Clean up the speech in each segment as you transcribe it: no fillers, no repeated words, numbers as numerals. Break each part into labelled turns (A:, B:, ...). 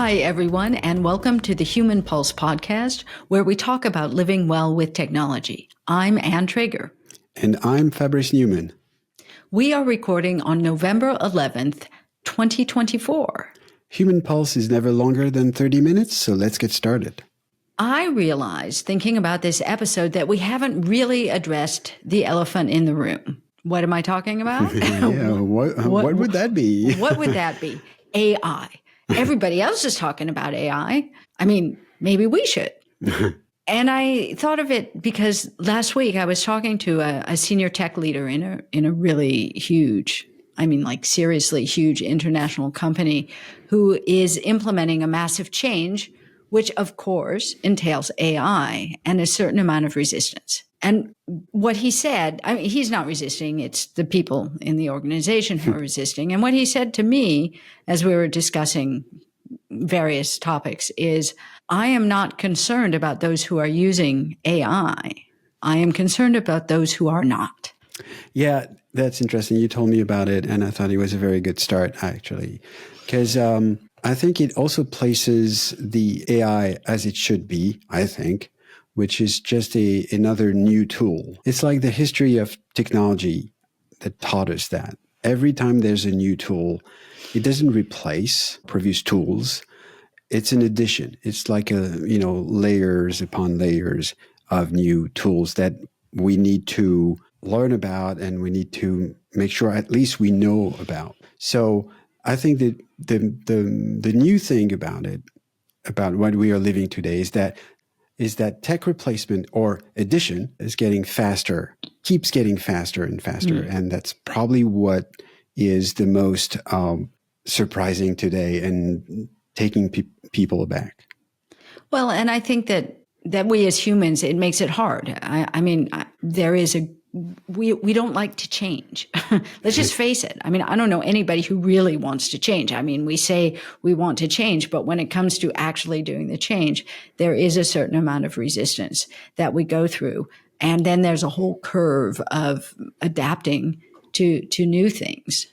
A: Hi, everyone, and welcome to the Human Pulse podcast, where we talk about living well with technology. I'm Ann Trager.
B: And I'm Fabrice Neuman.
A: We are recording on November 11th, 2024.
B: Human Pulse is never longer than 30 minutes, so let's get started.
A: I realized, thinking about this episode, that we haven't really addressed the elephant in the room. What am I talking about?
B: What would that be?
A: What would that be? AI. Everybody else is talking about AI. I mean, maybe we should. And I thought of it because last week I was talking to a senior tech leader in a really huge, seriously huge international company who is implementing a massive change, which of course entails AI and a certain amount of resistance. And what he said, he's not resisting, it's the people in the organization who are resisting. And what he said to me as we were discussing various topics is, I am not concerned about those who are using AI. I am concerned about those who are not.
B: Yeah, that's interesting. You told me about it, and I thought it was a very good start, actually, because I think it also places the AI as it should be, I think, which is just another new tool. It's like the history of technology that taught us that. Every time there's a new tool, it doesn't replace previous tools. It's an addition. It's like layers upon layers of new tools that we need to learn about and we need to make sure at least we know about. So I think that the new thing about it, about what we are living today, is that tech replacement or addition is getting faster, keeps getting faster and faster. And that's probably what is the most surprising today and taking people aback.
A: Well, and I think that we as humans, it makes it hard. We don't like to change. Let's just face it. I don't know anybody who really wants to change. We say we want to change, but when it comes to actually doing the change, there is a certain amount of resistance that we go through. And then there's a whole curve of adapting to new things.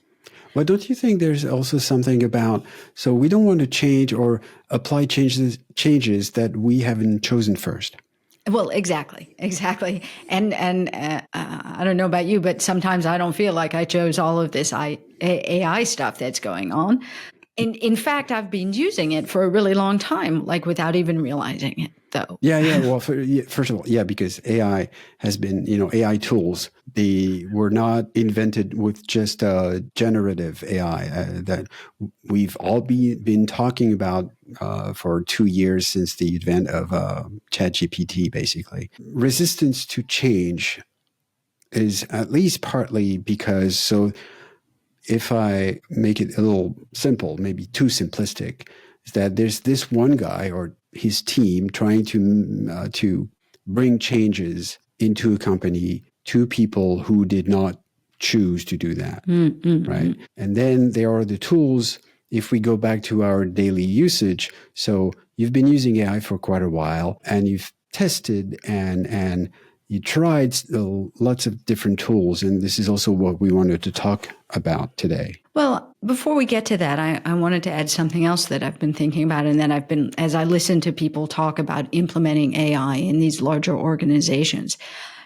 B: Well, don't you think there's also something about, so we don't want to change or apply changes that we haven't chosen first?
A: Well, exactly. And I don't know about you, but sometimes I don't feel like I chose all of this AI stuff that's going on. In fact, I've been using it for a really long time, like without even realizing it, though.
B: Yeah. Well, first of all, because AI has been, AI tools, they were not invented with just generative AI that we've all been talking about for 2 years since the advent of ChatGPT, basically. Resistance to change is at least partly because, if I make it a little simple, maybe too simplistic, is that there's this one guy or his team trying to bring changes into a company to people who did not choose to do that, right? And then there are the tools. If we go back to our daily usage, so you've been using AI for quite a while, and you've tested and you tried lots of different tools, and this is also what we wanted to talk about today.
A: Well, before we get to that, I wanted to add something else that I've been thinking about, and that as I listen to people talk about implementing AI in these larger organizations,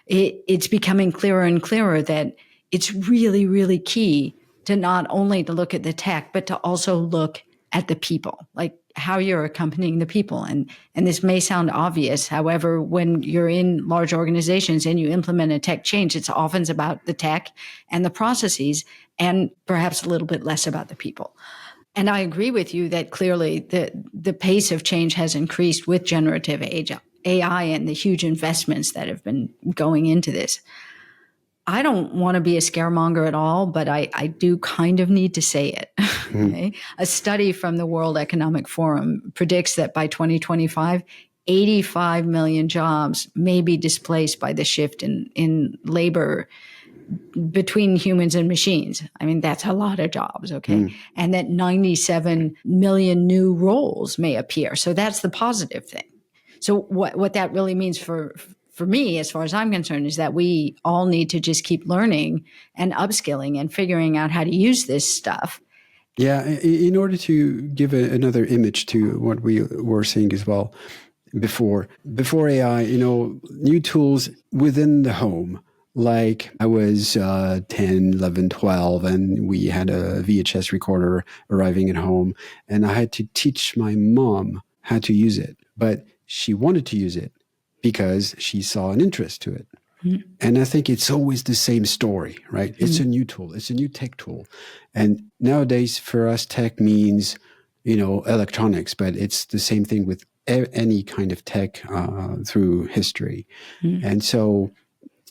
A: it's becoming clearer and clearer that it's really, really key to not only to look at the tech, but to also look at the people, like how you're accompanying the people. And this may sound obvious. However, when you're in large organizations and you implement a tech change, it's often about the tech and the processes and perhaps a little bit less about the people. And I agree with you that clearly the pace of change has increased with generative AI and the huge investments that have been going into this. I don't want to be a scaremonger at all, but I do kind of need to say it. Okay? A study from the World Economic Forum predicts that by 2025, 85 million jobs may be displaced by the shift in labor between humans and machines. That's a lot of jobs, okay? And that 97 million new roles may appear. So that's the positive thing. So what that really means for me, as far as I'm concerned, is that we all need to just keep learning and upskilling and figuring out how to use this stuff.
B: Yeah, in order to give another image to what we were saying as well before AI, new tools within the home. Like I was 10, 11, 12, and we had a VHS recorder arriving at home, and I had to teach my mom how to use it. But she wanted to use it because she saw an interest to it. And I think it's always the same story, right? It's a new tool. It's a new tech tool. And nowadays for us, tech means, electronics, but it's the same thing with any kind of tech through history. And so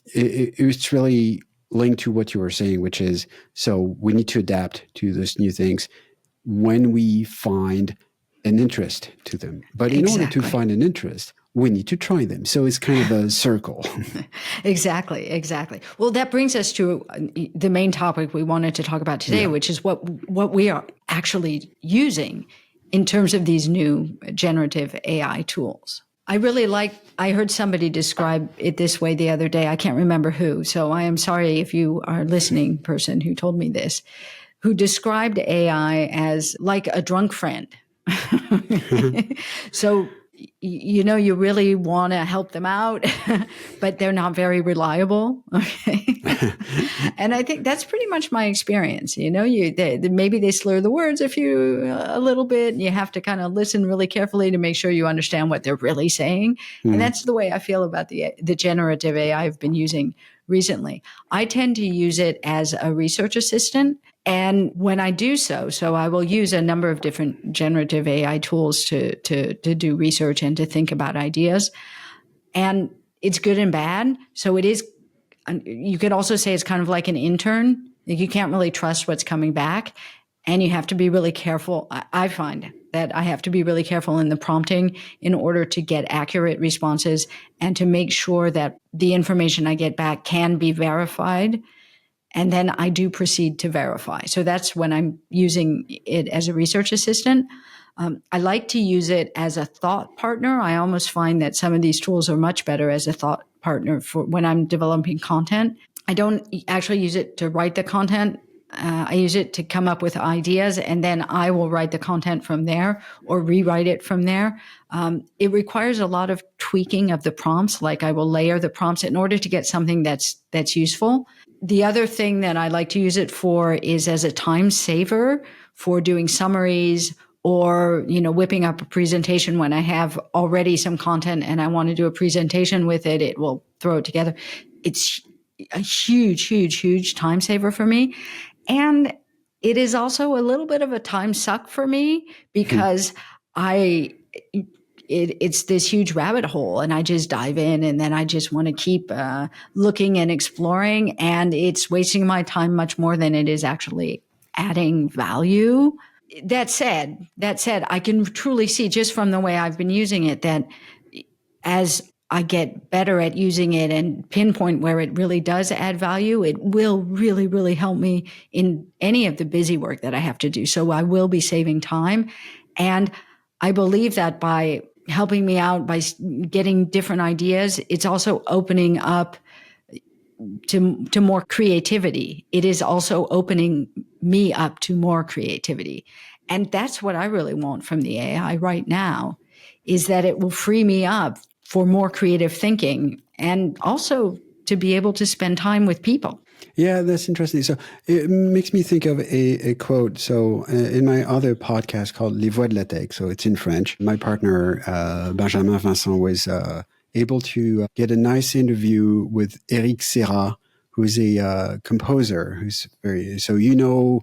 B: it's really linked to what you were saying, which is, so we need to adapt to those new things when we find an interest to them. But in order to find an interest, we need to try them. So it's kind of a circle.
A: Exactly. Well, that brings us to the main topic we wanted to talk about today, which is what we are actually using in terms of these new generative AI tools. I heard somebody describe it this way the other day. I can't remember who. So I am sorry if you are a listening person who told me this, who described AI as like a drunk friend. So, you really want to help them out, but they're not very reliable. Okay. And I think that's pretty much my experience. Maybe they slur the words a little bit, and you have to kind of listen really carefully to make sure you understand what they're really saying. And that's the way I feel about the generative AI I've been using recently. I tend to use it as a research assistant. And when I do so I will use a number of different generative AI tools to do research and to think about ideas. And it's good and bad. So it is, you could also say it's kind of like an intern. You can't really trust what's coming back. And you have to be really careful. I find that I have to be really careful in the prompting in order to get accurate responses and to make sure that the information I get back can be verified. And then I do proceed to verify. So that's when I'm using it as a research assistant. I like to use it as a thought partner. I almost find that some of these tools are much better as a thought partner for when I'm developing content. I don't actually use it to write the content. I use it to come up with ideas, and then I will write the content from there or rewrite it from there. It requires a lot of tweaking of the prompts. Like I will layer the prompts in order to get something that's useful. The other thing that I like to use it for is as a time saver for doing summaries or, whipping up a presentation when I have already some content and I want to do a presentation with it. It will throw it together. It's a huge time saver for me. And it is also a little bit of a time suck for me because it's this huge rabbit hole and I just dive in and then I just want to keep looking and exploring, and it's wasting my time much more than it is actually adding value. That said, I can truly see just from the way I've been using it that as I get better at using it and pinpoint where it really does add value, it will really, really help me in any of the busy work that I have to do. So I will be saving time. And I believe that by helping me out, by getting different ideas, it's also opening up to more creativity. It is also opening me up to more creativity. And that's what I really want from the AI right now, is that it will free me up for more creative thinking and also to be able to spend time with people.
B: Yeah, that's interesting. So it makes me think of a quote. So in my other podcast called Les Voix de la Tech, so it's in French, my partner, Benjamin Vincent, was able to get a nice interview with Eric Serra, who's a composer, who's so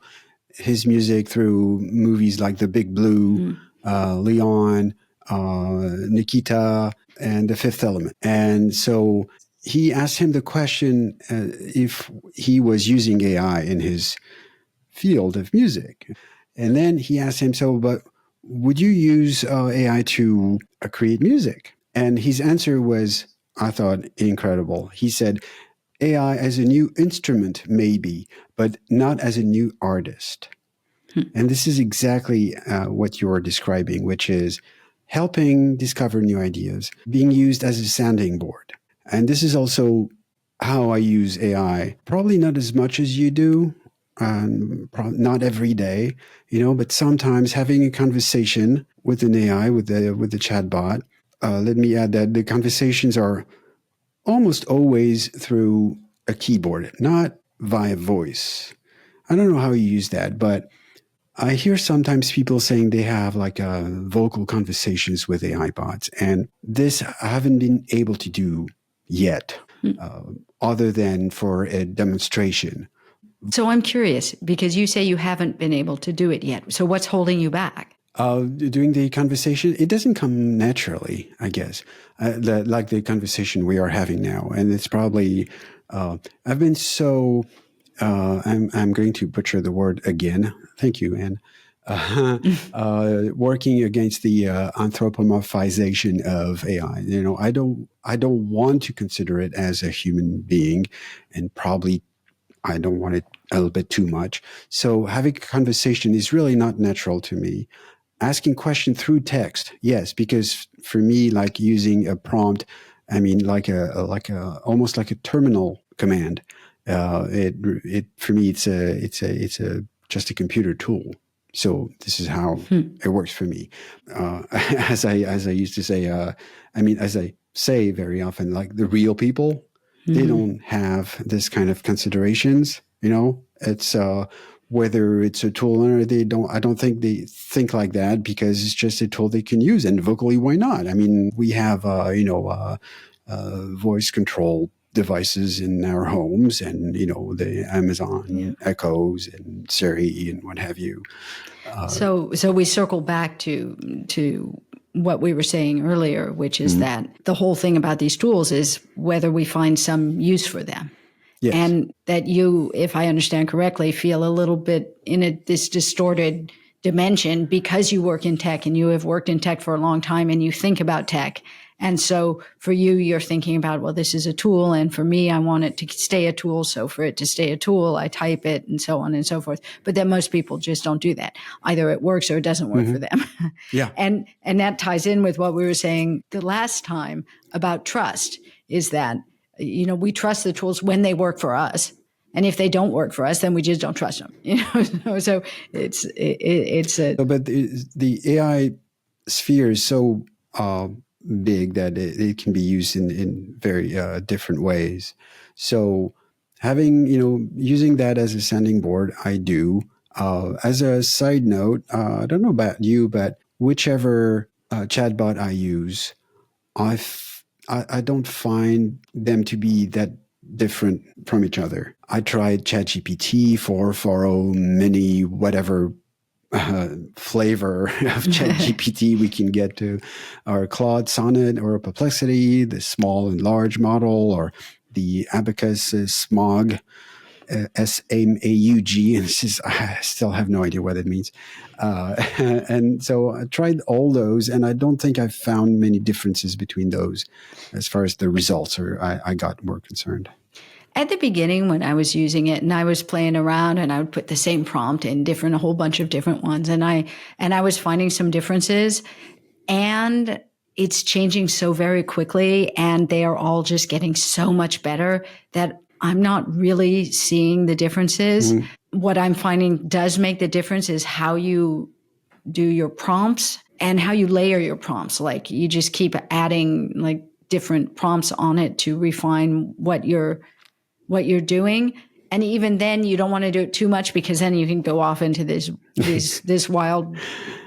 B: his music through movies like The Big Blue, Leon, Nikita, and The Fifth Element. And so he asked him the question if he was using AI in his field of music. And then he asked him, but would you use AI to create music? And his answer was, I thought, incredible. He said, AI as a new instrument, maybe, but not as a new artist. And this is exactly what you're describing, which is helping discover new ideas, being used as a sounding board. And this is also how I use AI. Probably not as much as you do, not every day, but sometimes having a conversation with an AI, with the chatbot. Let me add that the conversations are almost always through a keyboard, not via voice. I don't know how you use that, but I hear sometimes people saying they have like vocal conversations with AI bots, and this I haven't been able to do yet, other than for a demonstration.
A: So I'm curious, because you say you haven't been able to do it yet. So what's holding you back?
B: Doing the conversation, it doesn't come naturally, I guess, like the conversation we are having now. And it's probably, I've been so, I'm going to butcher the word again. Thank you, Anne. Working against the anthropomorphization of AI. I don't want to consider it as a human being, and probably I don't want it a little bit too much. So having a conversation is really not natural to me. Asking question through text, yes, because for me, like using a prompt, I mean, like a almost like a terminal command. It for me, it's a just a computer tool. So this is how it works for me. As I used to say, as I say very often, like the real people, they don't have this kind of considerations. It's whether it's a tool or they don't. I don't think they think like that, because it's just a tool they can use, and vocally, why not? I mean, we have voice control devices in our homes, and the Amazon Echoes and Siri and what have you.
A: So we circle back to what we were saying earlier, which is that the whole thing about these tools is whether we find some use for them.
B: Yes.
A: And that you, if I understand correctly, feel a little bit in this distorted dimension because you work in tech and you have worked in tech for a long time and you think about tech. And so for you, you're thinking about, well, this is a tool. And for me, I want it to stay a tool. So for it to stay a tool, I type it and so on and so forth. But then most people just don't do that. Either it works or it doesn't work for them.
B: Yeah.
A: And that ties in with what we were saying the last time about trust, is that, we trust the tools when they work for us. And if they don't work for us, then we just don't trust them. So it's a.
B: But the AI sphere is so big that it can be used in very different ways. So having, using that as a sounding board, I do. As a side note, I don't know about you, but whichever chatbot I use, I don't find them to be that different from each other. I tried ChatGPT 4.40 mini, whatever flavor of ChatGPT we can get to, or Claude Sonnet or Perplexity, the small and large model, or the Abacus Smog, SMAUG, and I still have no idea what it means. And so I tried all those, and I don't think I've found many differences between those as far as the results I got were concerned.
A: At the beginning, when I was using it and I was playing around, and I would put the same prompt in a whole bunch of different ones, and I was finding some differences, and it's changing so very quickly, and they are all just getting so much better that I'm not really seeing the differences. What I'm finding does make the difference is how you do your prompts and how you layer your prompts. Like you just keep adding like different prompts on it to refine what you're doing. And even then you don't want to do it too much, because then you can go off into this wild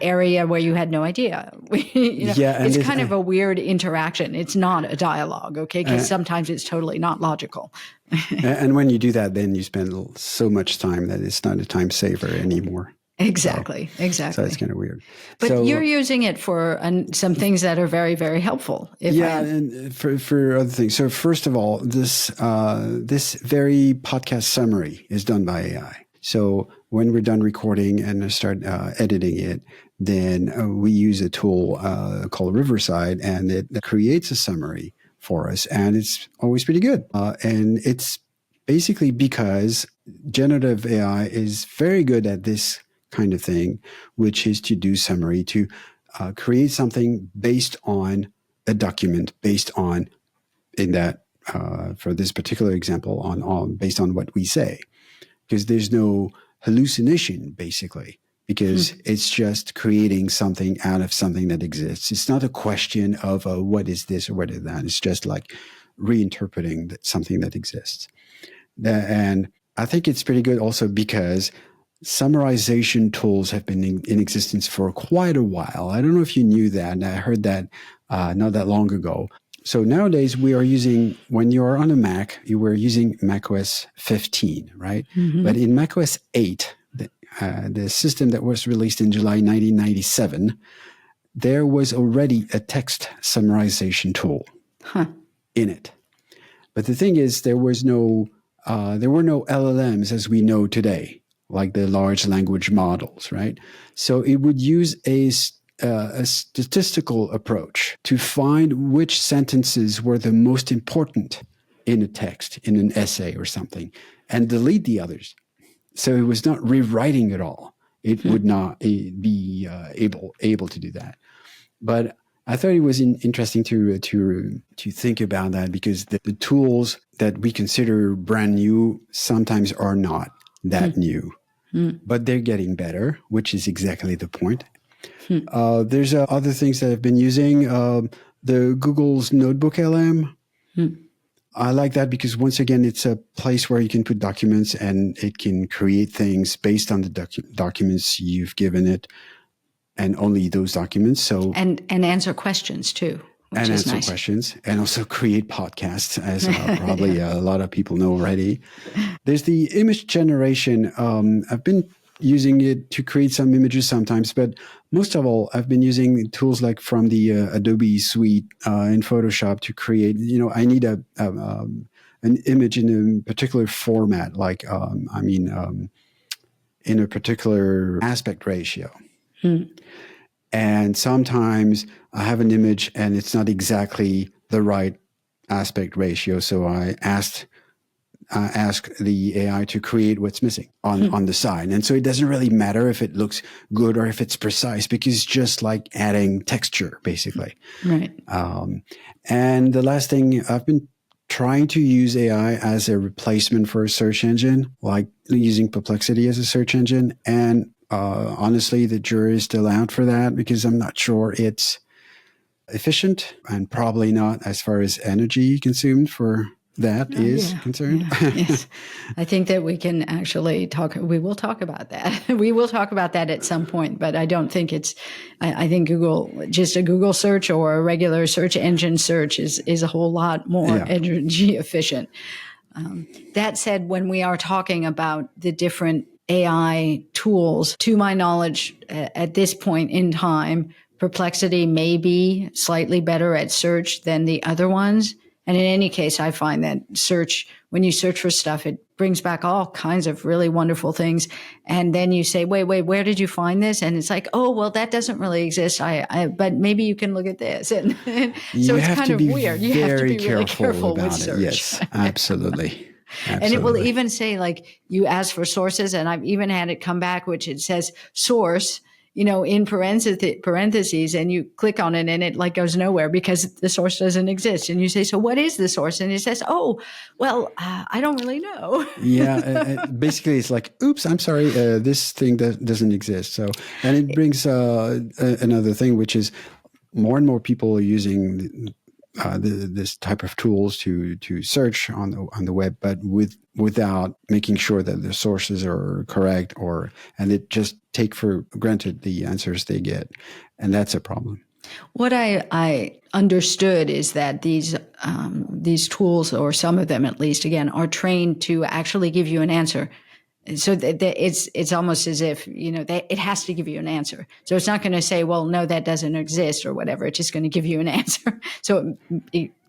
A: area where you had no idea. It's kind of a weird interaction. It's not a dialogue, okay? Because sometimes it's totally not logical.
B: And when you do that, then you spend so much time that it's not a time saver anymore.
A: Exactly.
B: So it's kind of weird.
A: But you're using it for some things that are very, very helpful.
B: And for other things. So first of all, this very podcast summary is done by AI. So when we're done recording and start editing it, then we use a tool called Riverside, and it creates a summary for us, and it's always pretty good. And it's basically because generative AI is very good at this kind of thing, which is to do summary, to create something based on a document, based on, in that, for this particular example, based on what we say. because there's no hallucination, basically, because it's just creating something out of something that exists. It's not a question of what is this or what is that. It's just like reinterpreting something that exists. And I think it's pretty good also because summarization tools have been in existence for quite a while. I don't know if you knew that. And I heard that not that long ago. So nowadays we are using, when you are on a Mac, you were using macOS 15, right? But in macOS 8, the system that was released in July 1997, there was already a text summarization tool in it. But the thing is, there were no LLMs as we know today, like the large language models, right? So it would use a statistical approach to find which sentences were the most important in a text, in an essay or something, and delete the others. So it was not rewriting it all. It would not be able to do that. But I thought it was interesting to think about that, because the tools that we consider brand new sometimes are not that new, but they're getting better, which is exactly the point. There's other things that I've been using. The Google's Notebook LM. I like that because, once again, it's a place where you can put documents and it can create things based on the documents you've given it, and only those documents. So
A: and answer questions too, which
B: and
A: is
B: answer
A: nice.
B: questions, and also create podcasts, as probably a lot of people know already. There's the image generation. I've been using it to create some images sometimes, but most of all, I've been using tools like from the Adobe suite in Photoshop to create. I need an image in a particular format, like in a particular aspect ratio. And sometimes I have an image and it's not exactly the right aspect ratio. So I ask the AI to create what's missing on the side. And so it doesn't really matter if it looks good or if it's precise, because it's just like adding texture, basically.
A: Right.
B: And the last thing, I've been trying to use AI as a replacement for a search engine, like using Perplexity as a search engine. And honestly, the jury is still out for that, because I'm not sure it's efficient, and probably not as far as energy consumed for that is concerned.
A: Yeah, yes. I think that we can actually we will talk about that. We will talk about that at some point, but I don't think I think just a Google search or a regular search engine search is a whole lot more energy efficient. That said, when we are talking about the different AI tools, to my knowledge, at this point in time, Perplexity may be slightly better at search than the other ones. And in any case, I find that when you search for stuff, it brings back all kinds of really wonderful things. And then you say, wait, where did you find this? And it's like, oh, well, that doesn't really exist. But maybe you can look at this. And so it's kind of weird. You have to be really careful with search.
B: Yes, absolutely.
A: And it will even say, like, you ask for sources, and I've even had it come back, which it says source, in parentheses, and you click on it and it like goes nowhere because the source doesn't exist. And you say, so what is the source? And it says, oh, well, I don't really know.
B: Basically it's like, oops, I'm sorry, this thing doesn't exist. So, and it brings another thing, which is more and more people are using this type of tools to search on the web, but without making sure that the sources are correct, and it just take for granted the answers they get, and that's a problem.
A: What I understood is that these tools, or some of them at least, again, are trained to actually give you an answer. So it's almost as if, it has to give you an answer. So it's not going to say, well, no, that doesn't exist or whatever. It's just going to give you an answer. So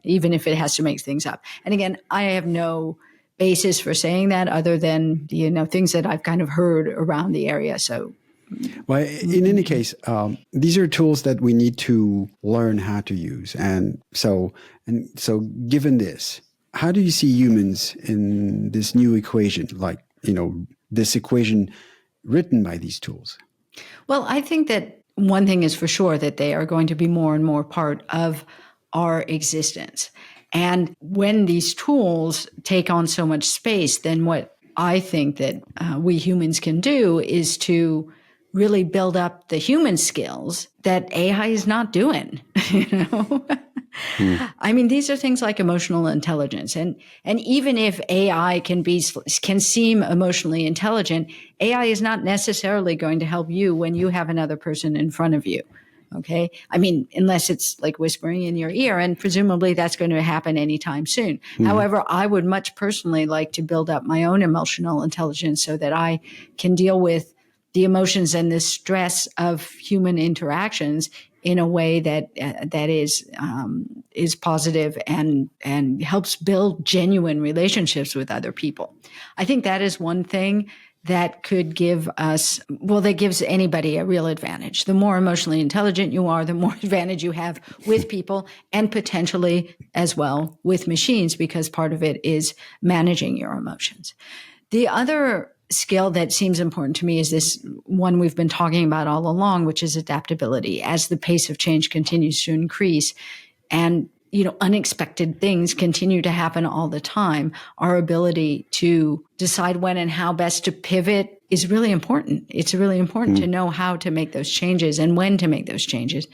A: even if it has to make things up. And again, I have no basis for saying that other than, things that I've kind of heard around the area. So.
B: Well, in any case, these are tools that we need to learn how to use. And so given this, how do you see humans in this new equation? Like, this equation written by these tools?
A: Well, I think that one thing is for sure, that they are going to be more and more part of our existence. And when these tools take on so much space, then what I think that we humans can do is to really build up the human skills that AI is not doing, you know? I mean, these are things like emotional intelligence. And even if AI can seem emotionally intelligent, AI is not necessarily going to help you when you have another person in front of you. Okay. I mean, unless it's like whispering in your ear, and presumably that's going to happen anytime soon. However, I would much personally like to build up my own emotional intelligence so that I can deal with the emotions and the stress of human interactions in a way that is positive and helps build genuine relationships with other people. I think that is one thing that could give us, well, that gives anybody a real advantage. The more emotionally intelligent you are, the more advantage you have with people and potentially as well with machines, because part of it is managing your emotions. The other skill that seems important to me is this one we've been talking about all along, which is adaptability. As the pace of change continues to increase and unexpected things continue to happen all the time, our ability to decide when and how best to pivot is really important. It's really important to know how to make those changes and when to make those changes,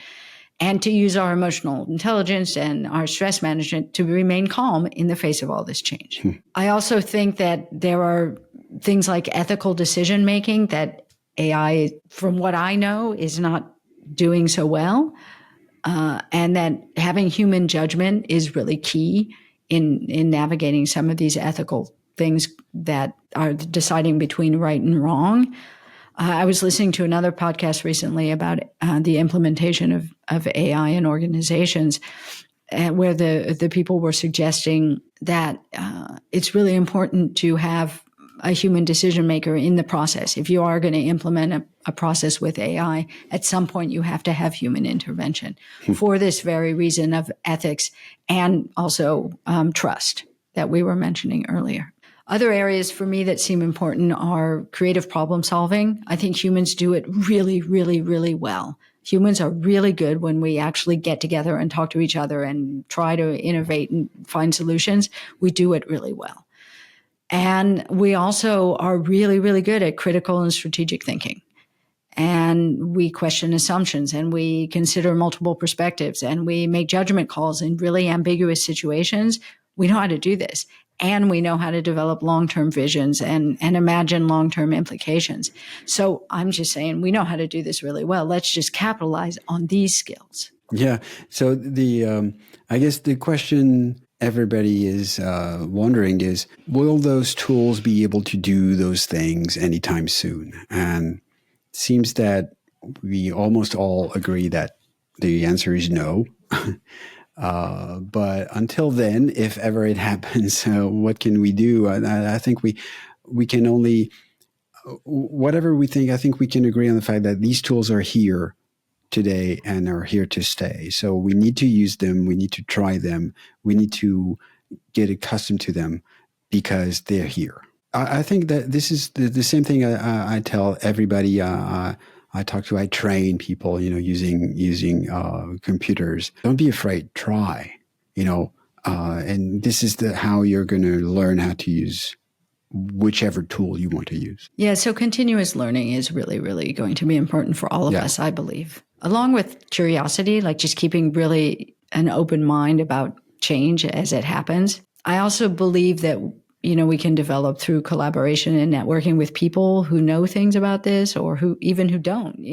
A: and to use our emotional intelligence and our stress management to remain calm in the face of all this change. I also think that there are things like ethical decision making that AI, from what I know, is not doing so well. And that having human judgment is really key in navigating some of these ethical things that are deciding between right and wrong. I was listening to another podcast recently about the implementation of AI in organizations, where the people were suggesting that it's really important to have a human decision maker in the process. If you are going to implement a process with AI, at some point you have to have human intervention for this very reason of ethics and also trust that we were mentioning earlier. Other areas for me that seem important are creative problem solving. I think humans do it really, really, really well. Humans are really good when we actually get together and talk to each other and try to innovate and find solutions. We do it really well. And we also are really, really good at critical and strategic thinking. And we question assumptions and we consider multiple perspectives and we make judgment calls in really ambiguous situations. We know how to do this. And we know how to develop long-term visions and imagine long-term implications. So I'm just saying we know how to do this really well. Let's just capitalize on these skills.
B: Yeah. So I guess the question everybody is wondering is, will those tools be able to do those things anytime soon? And it seems that we almost all agree that the answer is no. But until then, if ever it happens, what can we do? I think we can only, whatever we think, I think we can agree on the fact that these tools are here today and are here to stay. So we need to use them. We need to try them. We need to get accustomed to them because they're here. I think that this is the same thing I tell everybody I talk to. I train people, using computers. Don't be afraid. Try, and this is how you're going to learn how to use whichever tool you want to use.
A: Yeah, so continuous learning is really, really going to be important for all of us, I believe. Along with curiosity, like just keeping really an open mind about change as it happens. I also believe that, we can develop through collaboration and networking with people who know things about this or who don't,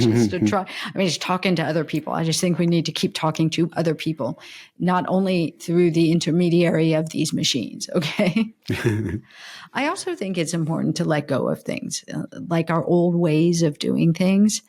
A: just to try. Just talking to other people. I just think we need to keep talking to other people, not only through the intermediary of these machines. Okay. I also think it's important to let go of things like our old ways of doing things.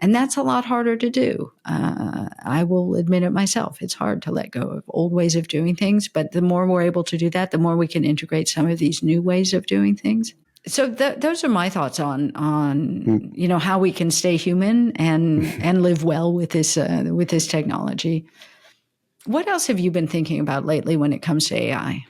A: And that's a lot harder to do. I will admit it myself. It's hard to let go of old ways of doing things. But the more we're able to do that, the more we can integrate some of these new ways of doing things. So those are my thoughts on how we can stay human and live well with this technology. What else have you been thinking about lately when it comes to AI?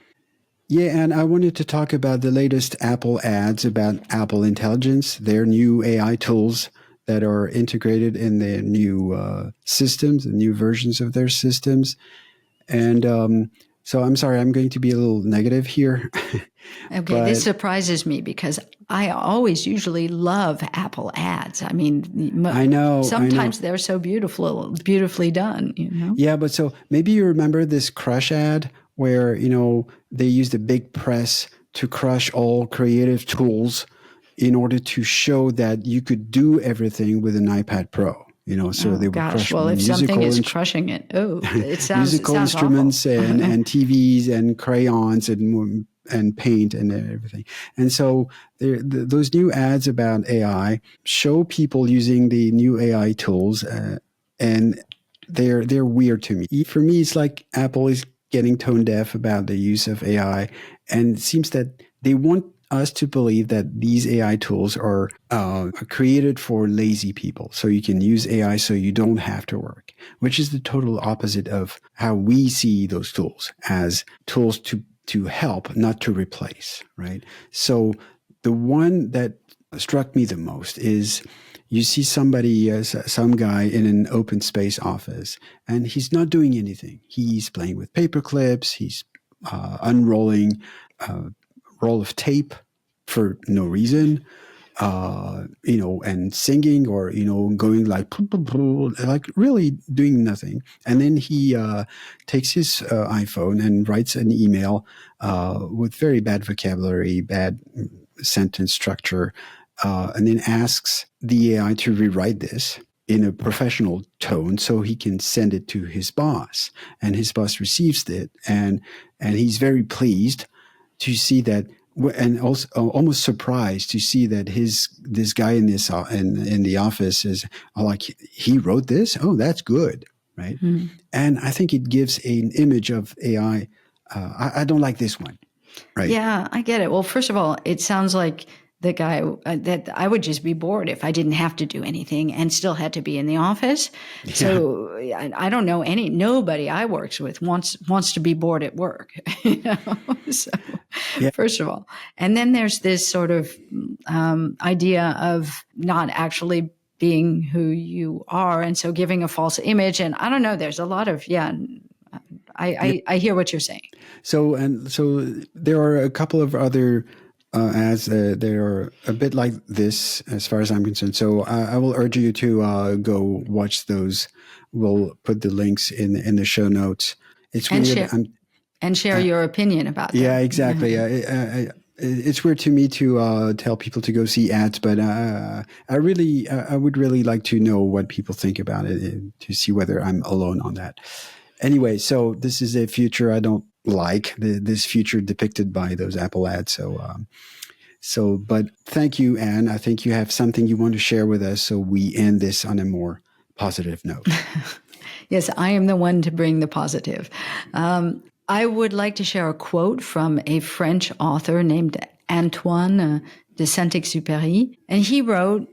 B: Yeah, and I wanted to talk about the latest Apple ads about Apple Intelligence, their new AI tools that are integrated in their new systems, the new versions of their systems. And So I'm sorry, I'm going to be a little negative here.
A: Okay, this surprises me because I always usually love Apple ads. I mean,
B: I know.
A: Sometimes they're so beautifully done, you know?
B: Yeah, but so maybe you remember this crush ad where, they used a big press to crush all creative tools in order to show that you could do everything with an iPad Pro. So they would crush
A: well, if something
B: musical
A: is crushing it, it sounds
B: musical
A: it sounds
B: instruments
A: awful.
B: and TVs and crayons and paint and everything. And so those new ads about AI show people using the new AI tools, and they're weird to me. For me, it's like Apple is getting tone deaf about the use of AI, and it seems that they want us to believe that these AI tools are created for lazy people. So you can use AI so you don't have to work, which is the total opposite of how we see those tools, as tools to help, not to replace, right? So the one that struck me the most is you see some guy in an open space office, and he's not doing anything. He's playing with paper clips. He's unrolling roll of tape for no reason, and singing, or, going like really doing nothing. And then he takes his iPhone and writes an email with very bad vocabulary, bad sentence structure, and then asks the AI to rewrite this in a professional tone so he can send it to his boss. And his boss receives it, and he's very pleased to see that, and also almost surprised to see that this guy in the office is like, he wrote this. Oh, that's good, right? Mm. And I think it gives an image of AI. I don't like this one, right?
A: Yeah, I get it. Well, first of all, it sounds like the guy that I would just be bored if I didn't have to do anything and still had to be in the office. Yeah. So I don't know nobody I works with wants to be bored at work, So yeah. First of all, and then there's this sort of idea of not actually being who you are, and so giving a false image. And I don't know. There's a lot of I hear what you're saying.
B: So there are a couple of other ads that are a bit like this, as far as I'm concerned. So I will urge you to go watch those. We'll put the links in the show notes. It's weird.
A: Share your opinion about them.
B: Yeah, exactly. It's weird to me to tell people to go see ads, but I would really like to know what people think about it, to see whether I'm alone on that. Anyway, so this is a future I don't like, this future depicted by those Apple ads. But thank you, Anne. I think you have something you want to share with us, so we end this on a more positive note.
A: Yes, I am the one to bring the positive. I would like to share a quote from a French author named Antoine de Saint-Exupéry. And he wrote,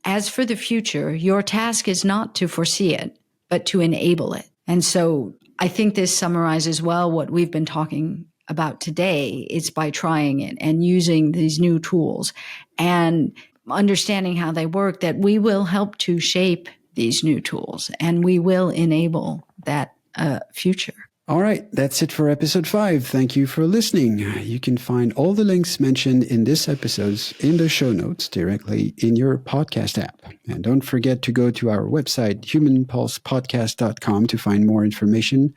A: "As for the future, your task is not to foresee it, but to enable it." And so I think this summarizes well what we've been talking about today. It's by trying it and using these new tools and understanding how they work that we will help to shape these new tools, and we will enable that future.
B: All right, that's it for episode 5. Thank you for listening. You can find all the links mentioned in this episode in the show notes directly in your podcast app. And don't forget to go to our website, humanpulsepodcast.com, to find more information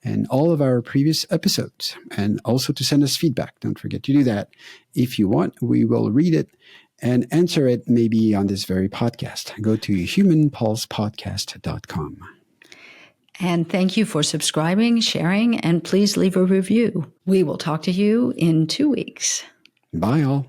B: and all of our previous episodes, and also to send us feedback. Don't forget to do that. If you want, we will read it and answer it maybe on this very podcast. Go to humanpulsepodcast.com.
A: And thank you for subscribing, sharing, and please leave a review. We will talk to you in 2 weeks.
B: Bye, all.